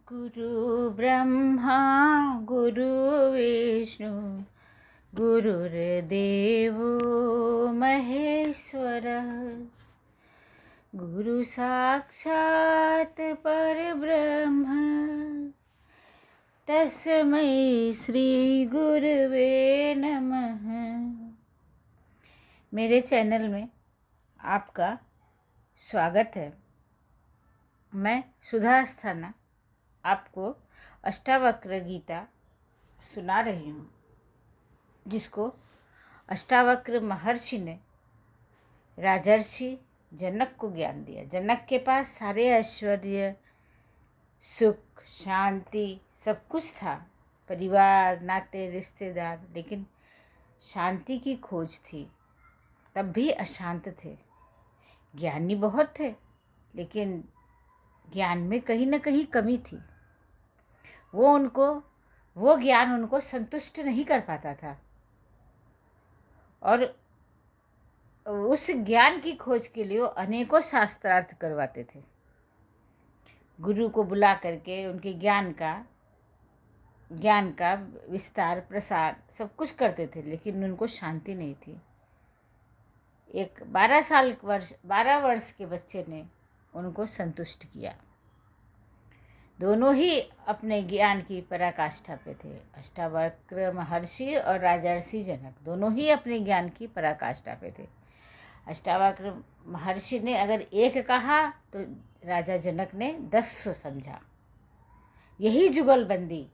गुरु ब्रह्मा गुरु विष्णु गुरुर्देवो महेश्वरः गुरु साक्षात् परब्रह्म तस्मै श्री गुरुवे नमः। मेरे चैनल में आपका स्वागत है। मैं सुधा अस्थाना आपको अष्टावक्र गीता सुना रही हूँ, जिसको अष्टावक्र महर्षि ने राजर्षि जनक को ज्ञान दिया। जनक के पास सारे ऐश्वर्य, सुख, शांति सब कुछ था, परिवार, नाते, रिश्तेदार, लेकिन शांति की खोज थी। तब भी अशांत थे। ज्ञानी बहुत थे, लेकिन ज्ञान में कहीं न कहीं कमी थी। वो ज्ञान उनको संतुष्ट नहीं कर पाता था, और उस ज्ञान की खोज के लिए वो अनेकों शास्त्रार्थ करवाते थे। गुरु को बुला करके उनके ज्ञान का विस्तार, प्रसार सब कुछ करते थे, लेकिन उनको शांति नहीं थी। एक 12 वर्ष के बच्चे ने उनको संतुष्ट किया। दोनों ही अपने ज्ञान की पराकाष्ठा पे थे। अष्टावक्र महर्षि और राजर्षि जनक दोनों ही अपने ज्ञान की पराकाष्ठा पे थे। अष्टावक्र महर्षि ने अगर एक कहा तो राजा जनक ने 10 समझा। यही जुगलबंदी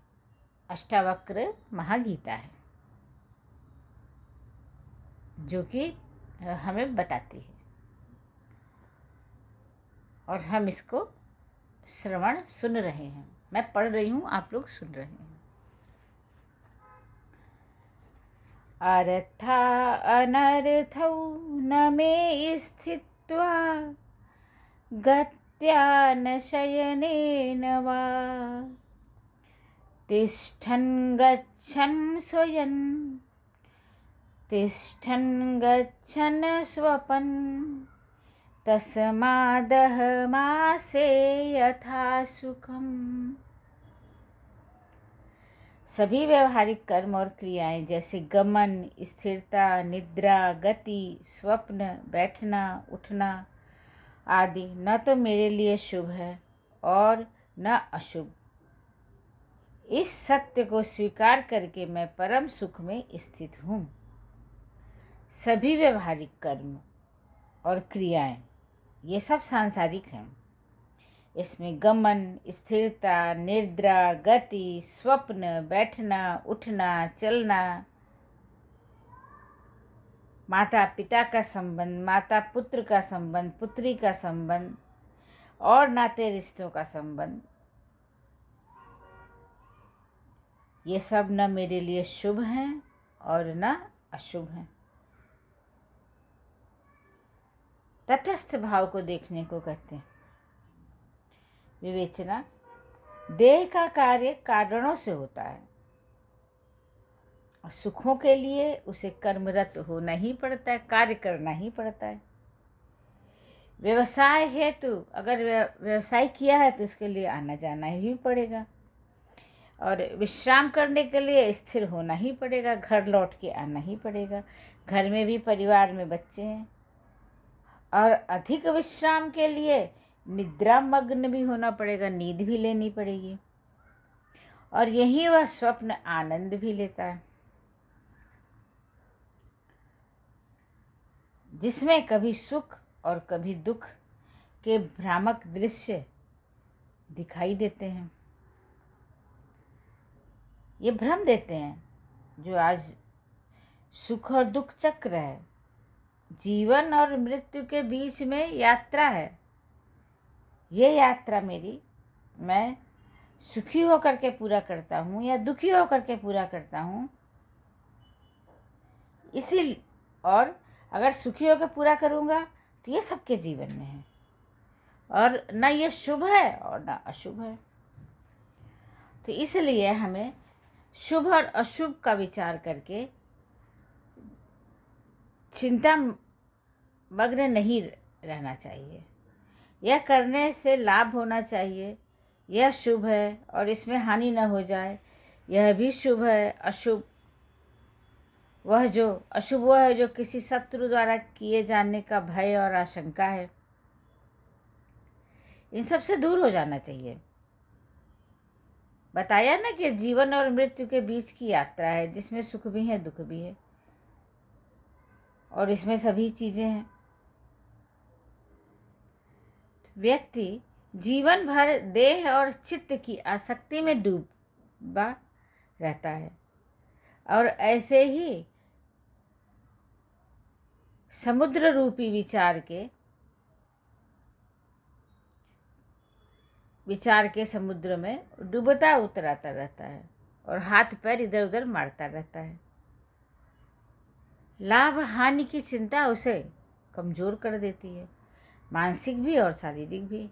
अष्टावक्र महागीता है, जो कि हमें बताती है, और हम इसको श्रवण सुन रहे हैं। मैं पढ़ रही हूँ, आप लोग सुन रहे हैं। अर्था अनर्थौ न मे स्थित्वा गत्या न शयनेन वा तिष्ठन् गच्छन् स्वयन् तिष्ठन् गच्छन् स्वपन् तस्मादहमासे यथा सुखम। सभी व्यवहारिक कर्म और क्रियाएं जैसे गमन, स्थिरता, निद्रा, गति, स्वप्न, बैठना, उठना आदि न तो मेरे लिए शुभ है और न अशुभ। इस सत्य को स्वीकार करके मैं परम सुख में स्थित हूँ। सभी व्यवहारिक कर्म और क्रियाएं ये सब सांसारिक हैं। इसमें गमन, स्थिरता, निद्रा, गति, स्वप्न, बैठना, उठना, चलना, माता पिता का संबंध, माता पुत्र का संबंध, पुत्री का संबंध और नाते रिश्तों का संबंध, ये सब न मेरे लिए शुभ हैं और न अशुभ हैं। तटस्थ भाव को देखने को कहते हैं। विवेचना। देह का कार्य कारणों से होता है, और सुखों के लिए उसे कर्मरत होना ही पड़ता है, कार्य करना ही पड़ता है। व्यवसाय हेतु अगर व्यवसाय किया है तो उसके लिए आना जाना ही पड़ेगा, और विश्राम करने के लिए स्थिर होना ही पड़ेगा, घर लौट के आना ही पड़ेगा। घर में भी परिवार में बच्चे हैं, और अधिक विश्राम के लिए निद्रा मग्न भी होना पड़ेगा, नींद भी लेनी पड़ेगी, और यही वह स्वप्न आनंद भी लेता है, जिसमें कभी सुख और कभी दुख के भ्रामक दृश्य दिखाई देते हैं। ये भ्रम देते हैं जो आज सुख और दुख चक्र है। जीवन और मृत्यु के बीच में यात्रा है। ये यात्रा मैं सुखी होकर के पूरा करता हूँ या दुखी होकर के पूरा करता हूँ, और अगर सुखी होकर पूरा करूँगा तो ये सबके जीवन में है, और न ये शुभ है और न अशुभ है। तो इसलिए हमें शुभ और अशुभ का विचार करके चिंता मग्न नहीं रहना चाहिए। यह करने से लाभ होना चाहिए यह शुभ है और इसमें हानि न हो जाए, यह भी शुभ है। अशुभ वह है जो किसी शत्रु द्वारा किए जाने का भय और आशंका है। इन सब से दूर हो जाना चाहिए। बताया ना कि जीवन और मृत्यु के बीच की यात्रा है, जिसमें सुख भी है दुख भी है, और इसमें सभी चीज़ें हैं। व्यक्ति जीवन भर देह और चित्त की आसक्ति में डूबा रहता है और ऐसे ही समुद्र रूपी विचार के समुद्र में डूबता उतराता रहता है और हाथ पैर इधर उधर मारता रहता है। लाभ हानि की चिंता उसे कमज़ोर कर देती है, मानसिक भी और शारीरिक भी।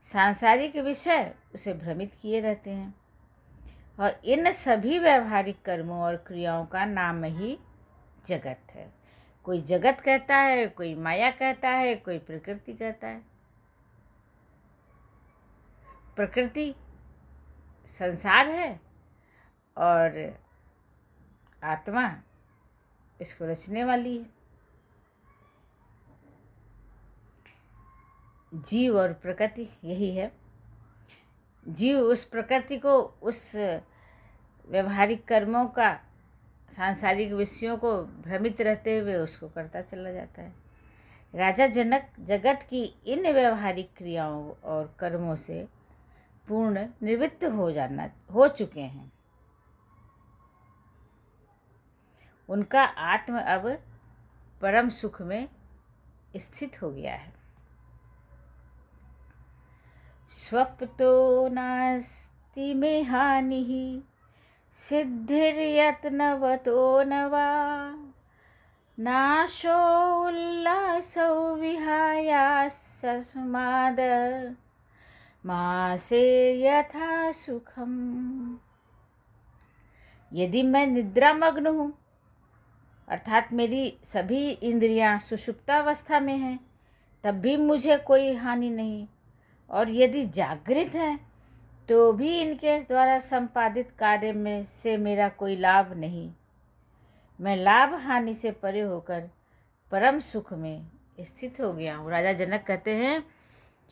सांसारिक विषय उसे भ्रमित किए रहते हैं और इन सभी व्यवहारिक कर्मों और क्रियाओं का नाम ही जगत है। कोई जगत कहता है, कोई माया कहता है, कोई प्रकृति कहता है। प्रकृति संसार है और आत्मा इसको रचने वाली है। जीव और प्रकृति यही है। जीव उस प्रकृति को, उस व्यवहारिक कर्मों का, सांसारिक विषयों को भ्रमित रहते हुए उसको करता चला जाता है। राजा जनक जगत की इन व्यवहारिक क्रियाओं और कर्मों से पूर्ण निवृत्त हो चुके हैं। उनका आत्म अब परम सुख में स्थित हो गया है। स्वप्तो नास्ति में हानि सिद्धिर्यत्नवतो न वा नाशो उल्लासो विहायासस्माद मासे यथा सुखम। यदि मैं निद्रामग्न हूँ, अर्थात मेरी सभी इंद्रियां सुषुप्तावस्था में हैं, तब भी मुझे कोई हानि नहीं, और यदि जागृत हैं तो भी इनके द्वारा संपादित कार्य में से मेरा कोई लाभ नहीं। मैं लाभ हानि से परे होकर परम सुख में स्थित हो गया हूँ। राजा जनक कहते हैं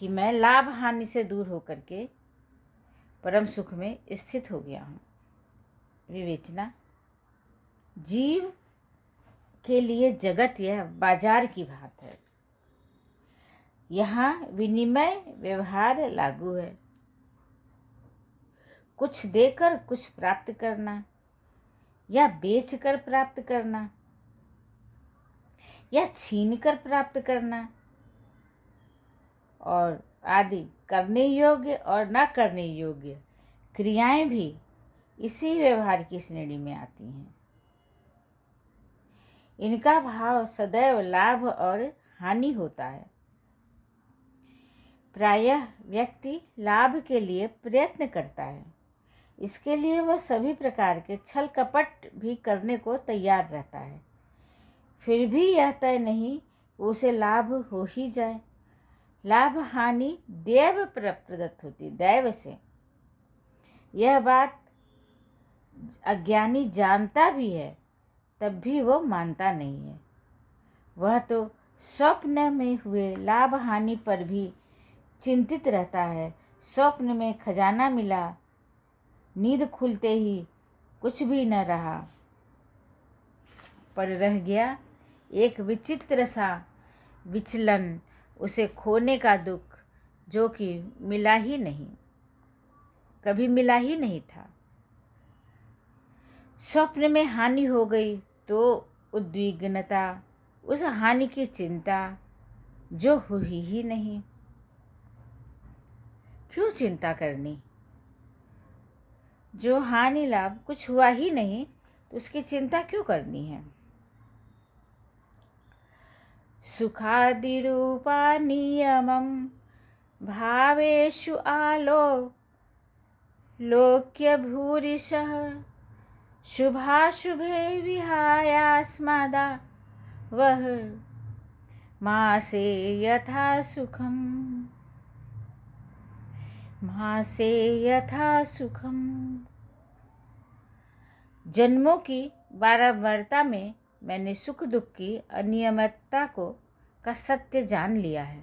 कि मैं लाभ हानि से दूर होकर के परम सुख में स्थित हो गया हूँ। विवेचना। जीव के लिए जगत यह बाजार की भांति है। यहाँ विनिमय व्यवहार लागू है। कुछ देकर कुछ प्राप्त करना या बेचकर प्राप्त करना या छीनकर प्राप्त करना और आदि करने योग्य और न करने योग्य क्रियाएं भी इसी व्यवहार की श्रेणी में आती हैं। इनका भाव सदैव लाभ और हानि होता है। प्रायः व्यक्ति लाभ के लिए प्रयत्न करता है, इसके लिए वह सभी प्रकार के छल कपट भी करने को तैयार रहता है। फिर भी यह तय नहीं उसे लाभ हो ही जाए। लाभ हानि दैव प्रदत्त होती, दैव से। यह बात अज्ञानी जानता भी है, तब भी वो मानता नहीं है। वह तो स्वप्न में हुए लाभ हानि पर भी चिंतित रहता है। स्वप्न में खजाना मिला, नींद खुलते ही कुछ भी न रहा, पर रह गया एक विचित्र सा विचलन, उसे खोने का दुख, जो कि मिला ही नहीं, कभी मिला ही नहीं था। स्वप्न में हानि हो गई तो उद्विग्नता, उस हानि की चिंता जो हुई ही नहीं। क्यों चिंता करनी? जो हानि लाभ कुछ हुआ ही नहीं तो उसकी चिंता क्यों करनी है? सुखादिरूपा नियमं भावेषु लोक्य भूरिशः शुभाशुभे विहायास्मादा वह मासे यथा सुखम। महासे यथा सुखम। जन्मों की बारंबारता में मैंने सुख दुख की अनियमितता का सत्य जान लिया है।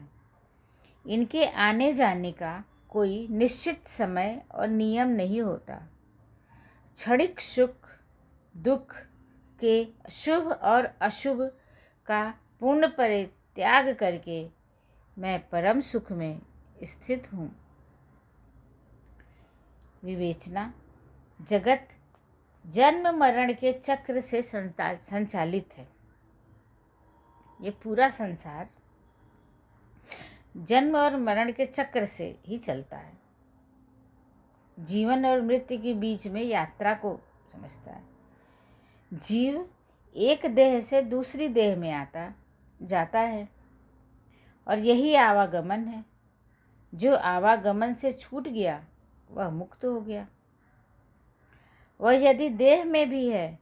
इनके आने जाने का कोई निश्चित समय और नियम नहीं होता। क्षणिक सुख दुख के शुभ और अशुभ का पूर्ण परित्याग करके मैं परम सुख में स्थित हूँ। विवेचना। जगत जन्म मरण के चक्र से संचालित है। ये पूरा संसार जन्म और मरण के चक्र से ही चलता है। जीवन और मृत्यु के बीच में यात्रा को समझता है। जीव एक देह से दूसरी देह में आता जाता है और यही आवागमन है। जो आवागमन से छूट गया वह मुक्त हो गया। वह यदि देह में भी है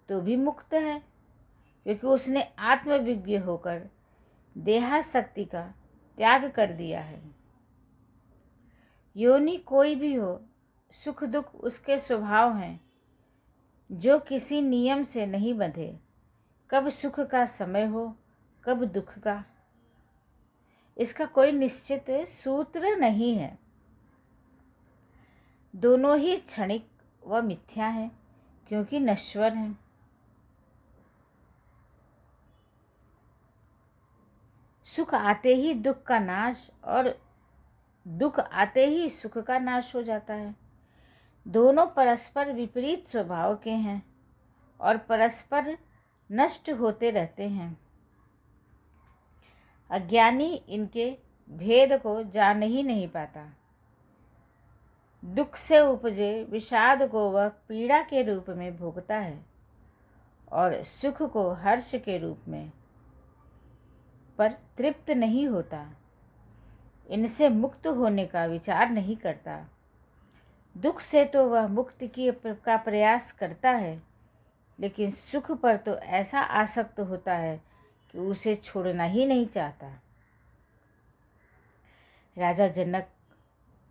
तो भी मुक्त है, क्योंकि उसने आत्मविज्ञ होकर देहासक्ति का त्याग कर दिया है। योनि कोई भी हो, सुख दुख उसके स्वभाव हैं जो किसी नियम से नहीं बंधे। कब सुख का समय हो कब दुख का, इसका कोई निश्चित सूत्र नहीं है। दोनों ही क्षणिक व मिथ्या हैं, क्योंकि नश्वर हैं। सुख आते ही दुख का नाश और दुख आते ही सुख का नाश हो जाता है। दोनों परस्पर विपरीत स्वभाव के हैं और परस्पर नष्ट होते रहते हैं। अज्ञानी इनके भेद को जान ही नहीं पाता। दुख से उपजे विषाद को वह पीड़ा के रूप में भोगता है और सुख को हर्ष के रूप में, पर तृप्त नहीं होता। इनसे मुक्त होने का विचार नहीं करता। दुख से तो वह मुक्ति का प्रयास करता है, लेकिन सुख पर तो ऐसा आसक्त होता है कि उसे छोड़ना ही नहीं चाहता। राजा जनक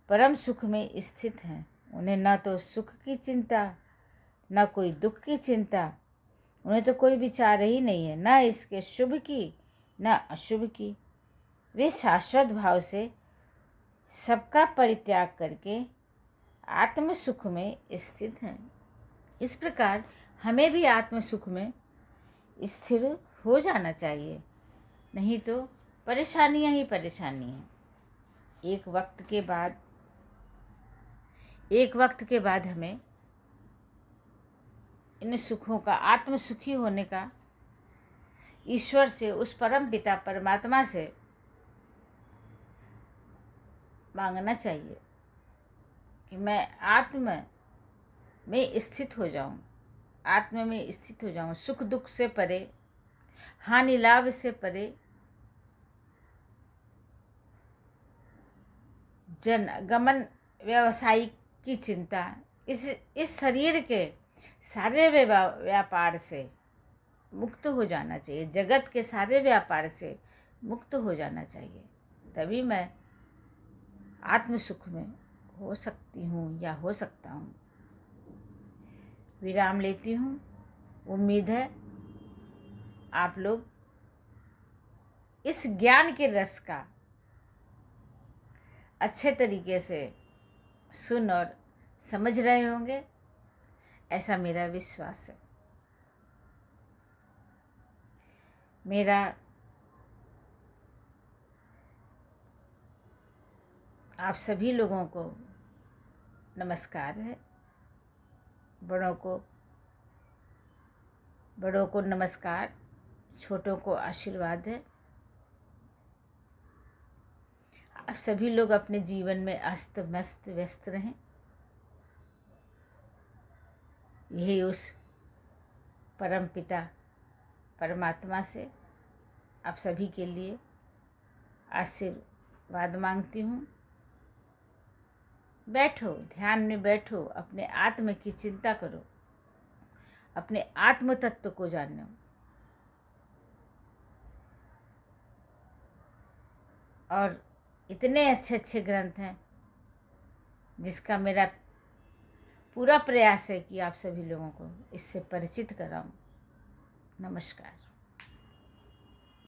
परम सुख में स्थित हैं। उन्हें न तो सुख की चिंता न कोई दुख की चिंता। उन्हें तो कोई विचार ही नहीं है, न इसके शुभ की न अशुभ की। वे शाश्वत भाव से सबका परित्याग करके आत्म सुख में स्थित हैं। इस प्रकार हमें भी आत्म सुख में स्थिर हो जाना चाहिए, नहीं तो परेशानियां ही परेशानी हैं। एक वक्त के बाद हमें इन सुखों का, आत्म सुखी होने का ईश्वर से, उस परम पिता परमात्मा से मांगना चाहिए कि मैं आत्म में स्थित हो जाऊं, आत्म में स्थित हो जाऊं, सुख दुख से परे, हानि लाभ से परे, जन गमन व्यवसायिक की चिंता, इस शरीर के सारे व्यापार से मुक्त हो जाना चाहिए। जगत के सारे व्यापार से मुक्त हो जाना चाहिए। तभी मैं आत्म सुख में हो सकती हूँ या हो सकता हूँ। विराम लेती हूँ। उम्मीद है आप लोग इस ज्ञान के रस का अच्छे तरीके से सुन और समझ रहे होंगे, ऐसा मेरा विश्वास है। मेरा आप सभी लोगों को नमस्कार है। बड़ों को नमस्कार, छोटों को आशीर्वाद है। आप सभी लोग अपने जीवन में अस्त मस्त व्यस्त रहें। यही उस परम पिता परमात्मा से आप सभी के लिए आशीर्वाद मांगती हूँ। बैठो, ध्यान में बैठो, अपने आत्म की चिंता करो, अपने आत्म तत्व को जानो और इतने अच्छे अच्छे ग्रंथ हैं जिसका मेरा पूरा प्रयास है कि आप सभी लोगों को इससे परिचित कराऊं। नमस्कार।